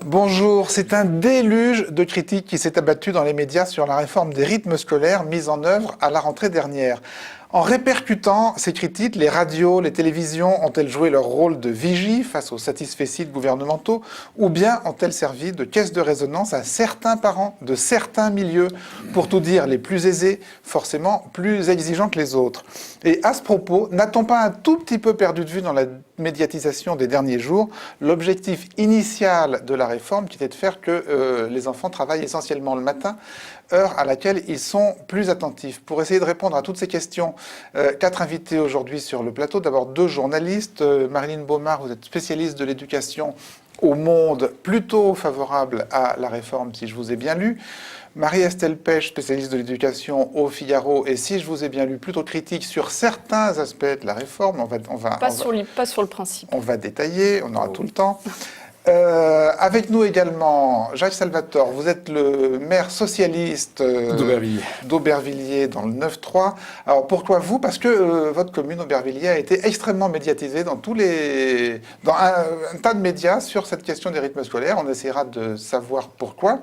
Bonjour, c'est un déluge de critiques qui s'est abattu dans les médias sur la réforme des rythmes scolaires mise en œuvre à la rentrée dernière. En répercutant ces critiques, les radios, les télévisions ont-elles joué leur rôle de vigie face aux satisfecits gouvernementaux ou bien ont-elles servi de caisse de résonance à certains parents de certains milieux, pour tout dire les plus aisés, forcément plus exigeants que les autres? Et à ce propos, n'a-t-on pas un tout petit peu perdu de vue dans la médiatisation des derniers jours l'objectif initial de la réforme qui était de faire que les enfants travaillent essentiellement le matin, heure à laquelle ils sont plus attentifs? Pour essayer de répondre à toutes ces questions, 4 invités aujourd'hui sur le plateau. D'abord 2 journalistes. Marilyn Baumard, vous êtes spécialiste de l'éducation au Monde, plutôt favorable à la réforme si je vous ai bien lu. Marie-Estelle Pêche, spécialiste de l'éducation au Figaro, et si je vous ai bien lu, plutôt critique sur certains aspects de la réforme. Pas sur le principe. On va détailler, on aura tout le temps. Avec nous également Jacques Salvatore, vous êtes le maire socialiste d'Aubervilliers dans le 9-3. Alors pourquoi vous? Parce que votre commune Aubervilliers a été extrêmement médiatisée dans un tas de médias sur cette question des rythmes scolaires. On essaiera de savoir pourquoi.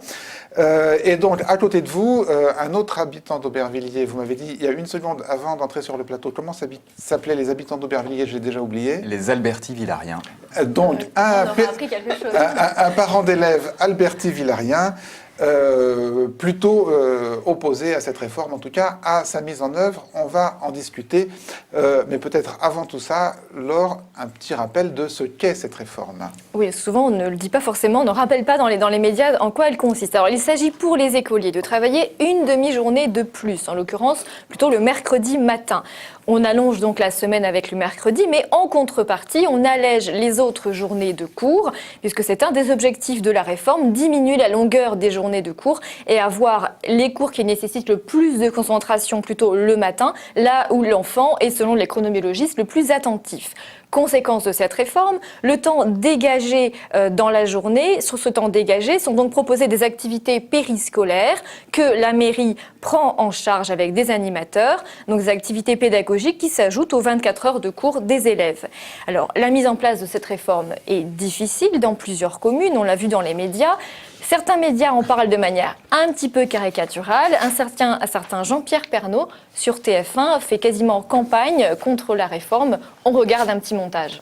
Et donc à côté de vous, un autre habitant d'Aubervilliers. Vous m'avez dit il y a une seconde avant d'entrer sur le plateau, comment s'appelaient les habitants d'Aubervilliers? J'ai déjà oublié. Les Alberti-Villariens. Donc un parent d'élève Alberti-Villarien, plutôt opposé à cette réforme, en tout cas à sa mise en œuvre. On va en discuter, mais peut-être avant tout ça, Laure, un petit rappel de ce qu'est cette réforme. Oui, souvent on ne le dit pas forcément, on ne rappelle pas dans les médias en quoi elle consiste. Alors il s'agit pour les écoliers de travailler une demi-journée de plus, en l'occurrence plutôt le mercredi matin. On allonge donc la semaine avec le mercredi, mais en contrepartie, on allège les autres journées de cours, puisque c'est un des objectifs de la réforme, diminuer la longueur des journées de cours et avoir les cours qui nécessitent le plus de concentration plutôt le matin, là où l'enfant est, selon les chronobiologistes, le plus attentif. Conséquence de cette réforme, le temps dégagé dans la journée, sur ce temps dégagé, sont donc proposées des activités périscolaires que la mairie prend en charge avec des animateurs, donc des activités pédagogiques qui s'ajoutent aux 24 heures de cours des élèves. Alors, la mise en place de cette réforme est difficile dans plusieurs communes, on l'a vu dans les médias. Certains médias en parlent de manière un petit peu caricaturale. Un certain Jean-Pierre Pernaut, sur TF1, fait quasiment campagne contre la réforme. On regarde un petit montage.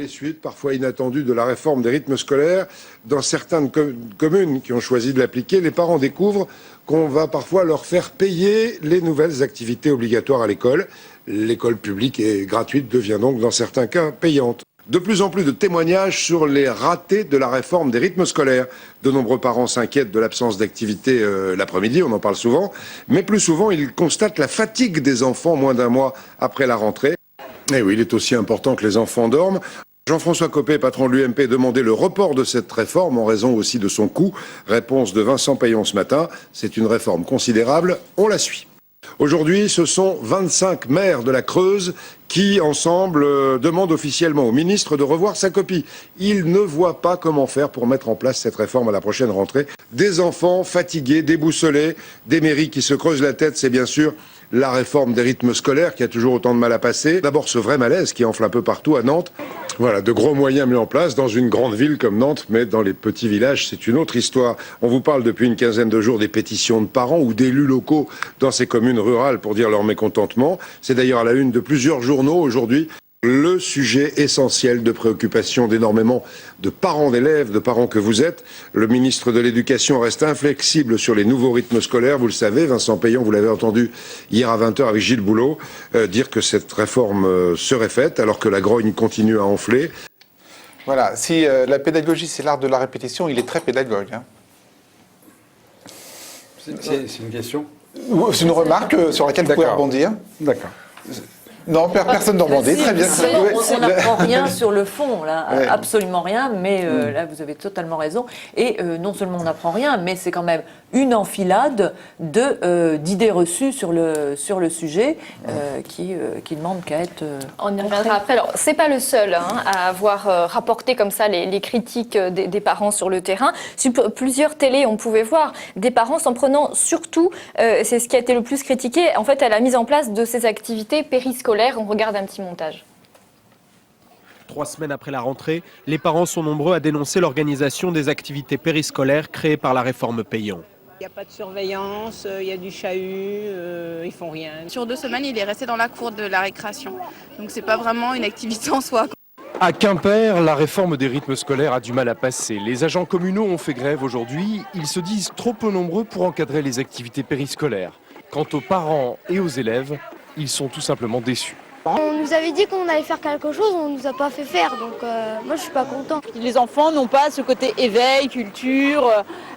Les suites parfois inattendues de la réforme des rythmes scolaires, dans certaines communes qui ont choisi de l'appliquer, les parents découvrent qu'on va parfois leur faire payer les nouvelles activités obligatoires à l'école. L'école publique et gratuite devient donc dans certains cas payante. De plus en plus de témoignages sur les ratés de la réforme des rythmes scolaires. De nombreux parents s'inquiètent de l'absence d'activité l'après-midi, on en parle souvent, mais plus souvent ils constatent la fatigue des enfants moins d'un mois après la rentrée. Et oui, il est aussi important que les enfants dorment. Jean-François Copé, patron de l'UMP, demandait le report de cette réforme en raison aussi de son coût. Réponse de Vincent Payon ce matin, c'est une réforme considérable, on la suit. Aujourd'hui, ce sont 25 maires de la Creuse qui, ensemble, demandent officiellement au ministre de revoir sa copie. Ils ne voient pas comment faire pour mettre en place cette réforme à la prochaine rentrée. Des enfants fatigués, déboussolés, des mairies qui se creusent la tête, c'est bien sûr la réforme des rythmes scolaires qui a toujours autant de mal à passer. D'abord ce vrai malaise qui enfle un peu partout à Nantes. Voilà, de gros moyens mis en place dans une grande ville comme Nantes, mais dans les petits villages, c'est une autre histoire. On vous parle depuis une quinzaine de jours des pétitions de parents ou d'élus locaux dans ces communes rurales pour dire leur mécontentement. C'est d'ailleurs à la une de plusieurs journaux aujourd'hui. Le sujet essentiel de préoccupation d'énormément de parents d'élèves, de parents que vous êtes. Le ministre de l'Éducation reste inflexible sur les nouveaux rythmes scolaires. Vous le savez, Vincent Payon, vous l'avez entendu hier à 20h avec Gilles Boulot, dire que cette réforme serait faite alors que la grogne continue à enfler. Voilà, si la pédagogie c'est l'art de la répétition, il est très pédagogue. Hein. C'est une question? C'est une remarque sur laquelle vous pouvez rebondir. D'accord. Non, personne ne rebondit, très bien. On n'apprend rien sur le fond, là, Ouais. absolument rien, mais là vous avez totalement raison. Et non seulement on n'apprend rien, mais c'est quand même une enfilade d'idées reçues sur le sujet qui demandent qu'à être... On y reviendra après. Alors, c'est pas le seul à avoir rapporté comme ça les critiques des parents sur le terrain. Sur plusieurs télés, on pouvait voir des parents s'en prenant surtout, c'est ce qui a été le plus critiqué, en fait, à la mise en place de ces activités périscolaires. On regarde un petit montage. 3 semaines après la rentrée, les parents sont nombreux à dénoncer l'organisation des activités périscolaires créées par la réforme Payon. Il n'y a pas de surveillance, il y a du chahut, ils font rien. Sur 2 semaines, il est resté dans la cour de la récréation. Donc c'est pas vraiment une activité en soi. À Quimper, la réforme des rythmes scolaires a du mal à passer. Les agents communaux ont fait grève aujourd'hui. Ils se disent trop peu nombreux pour encadrer les activités périscolaires. Quant aux parents et aux élèves, ils sont tout simplement déçus. On nous avait dit qu'on allait faire quelque chose, on nous a pas fait faire, donc moi je suis pas content. Les enfants n'ont pas ce côté éveil, culture,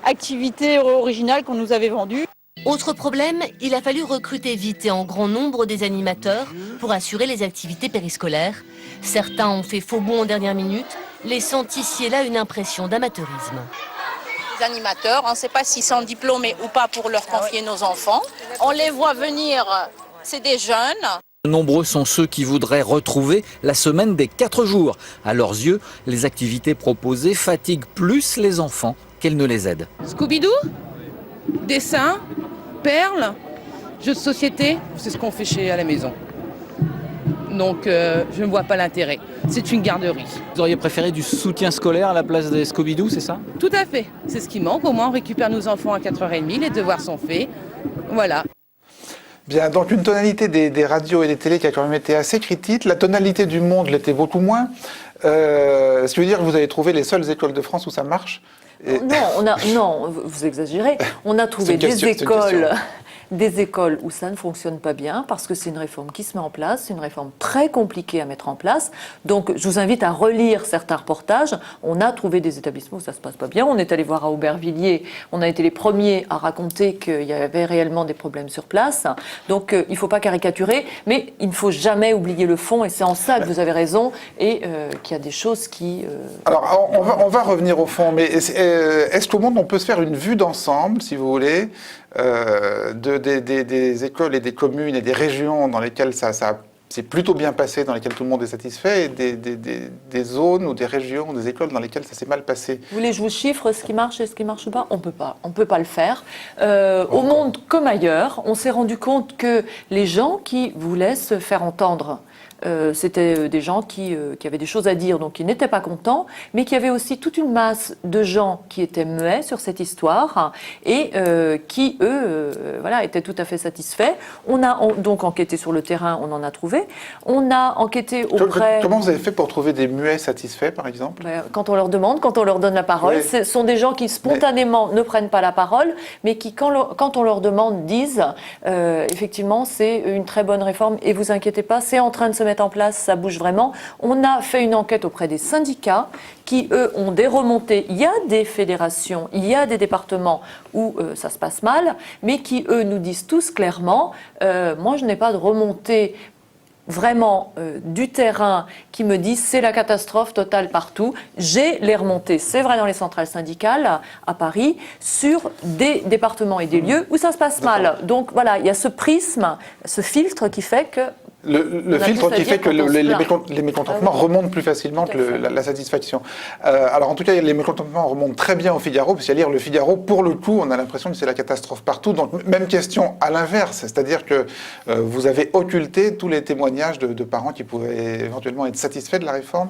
activité originale qu'on nous avait vendue. Autre problème, il a fallu recruter vite et en grand nombre des animateurs pour assurer les activités périscolaires. Certains ont fait faux bond en dernière minute, laissant ici et là une impression d'amateurisme. Les animateurs, on ne sait pas s'ils sont diplômés ou pas pour leur confier nos enfants. On les voit venir, c'est des jeunes. Nombreux sont ceux qui voudraient retrouver la semaine des 4 jours. À leurs yeux, les activités proposées fatiguent plus les enfants qu'elles ne les aident. Scooby-Doo, dessin, perles, jeux de société, c'est ce qu'on fait à la maison. Donc je ne vois pas l'intérêt. C'est une garderie. Vous auriez préféré du soutien scolaire à la place des Scooby-Doo, c'est ça? Tout à fait. C'est ce qui manque. Au moins on récupère nos enfants à 4h30, les devoirs sont faits. Voilà. Bien, donc une tonalité des radios et des télés qui a quand même été assez critique. La tonalité du Monde l'était beaucoup moins. Ce qui veut dire que vous avez trouvé les seules écoles de France où ça marche? Et... Non, vous exagérez. On a trouvé des écoles où ça ne fonctionne pas bien parce que c'est une réforme qui se met en place, c'est une réforme très compliquée à mettre en place. Donc je vous invite à relire certains reportages. On a trouvé des établissements où ça ne se passe pas bien. On est allé voir à Aubervilliers, on a été les premiers à raconter qu'il y avait réellement des problèmes sur place. Donc il ne faut pas caricaturer, mais il ne faut jamais oublier le fond et c'est en ça que vous avez raison et qu'il y a des choses qui... Alors on va revenir au fond, mais est-ce qu'au Monde on peut se faire une vue d'ensemble, si vous voulez, des écoles et des communes et des régions dans lesquelles ça s'est plutôt bien passé, dans lesquelles tout le monde est satisfait, et des zones ou des régions ou des écoles dans lesquelles ça s'est mal passé? Vous voulez que je vous chiffre ce qui marche et ce qui ne marche pas? On ne peut pas le faire. Au Monde comme ailleurs, on s'est rendu compte que les gens qui voulaient se faire entendre, c'était des gens qui avaient des choses à dire, donc qui n'étaient pas contents, mais qui avaient aussi toute une masse de gens qui étaient muets sur cette histoire et qui, eux, étaient tout à fait satisfaits. On a donc enquêté sur le terrain, on en a trouvé. On a enquêté auprès... Comment vous avez fait pour trouver des muets satisfaits, par exemple? Quand on leur demande, quand on leur donne la parole, ce sont des gens qui spontanément ne prennent pas la parole, mais qui, quand on leur demande, disent effectivement, c'est une très bonne réforme et vous inquiétez pas, c'est en train de se mettre en place, ça bouge vraiment. On a fait une enquête auprès des syndicats qui, eux, ont des remontées. Il y a des fédérations, il y a des départements où ça se passe mal, mais qui, eux, nous disent tous clairement, moi, je n'ai pas de remontée vraiment du terrain qui me disent c'est la catastrophe totale partout. J'ai les remontées, c'est vrai dans les centrales syndicales à Paris, sur des départements et des lieux où ça se passe mal. Donc voilà, il y a ce prisme, ce filtre qui fait que le filtre qui fait que les mécontentements remontent plus facilement que la satisfaction. Alors en tout cas, les mécontentements remontent très bien au Figaro, parce qu'à lire le Figaro, pour le coup, on a l'impression que c'est la catastrophe partout. Donc même question à l'inverse, c'est-à-dire que vous avez occulté tous les témoignages de parents qui pouvaient éventuellement être satisfaits de la réforme.